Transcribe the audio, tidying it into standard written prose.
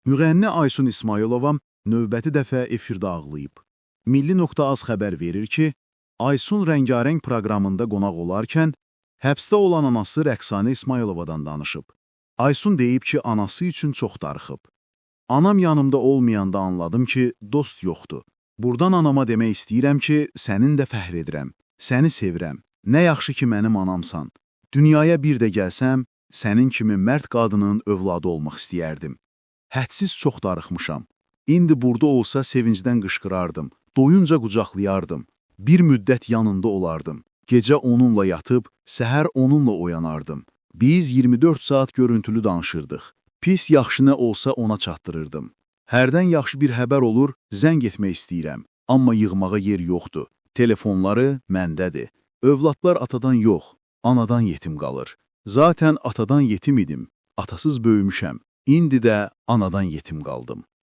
Müğənni Aysun İsmayılova növbəti dəfə efirdə ağlayıb. Milli.az xəbər verir ki, Aysun Rəngarəng proqramında qonaq olarkən həbsdə olan anası Rəqsanə İsmayılovadan danışıb. Aysun deyib ki, anası üçün çox darıxıb. Anam yanımda olmayanda anladım ki, dost yoxdur. Buradan anama demək istəyirəm ki, sənin də fəxr edirəm, səni sevirəm. Nə yaxşı ki, mənim anamsan. Dünyaya bir də gəlsəm, sənin kimi mərd qadının övladı olmaq istəyərdim. Hədsiz çox darıxmışam. İndi burada olsa sevincdən qışqırardım, doyunca qucaqlayardım. Bir müddət yanında olardım. Gecə onunla yatıb, səhər onunla oyanardım. Biz 24 saat görüntülü danışırdıq. Pis yaxşı nə olsa ona çatdırırdım. Hərdən yaxşı bir xəbər olur, zəng etmək istəyirəm. Amma yığmağa yer yoxdur. Telefonları məndədir. Övladlar atadan yox, anadan yetim qalır. Zaten atadan yetim idim. Atasız böyümüşəm. İndi də anadan yetim qaldım.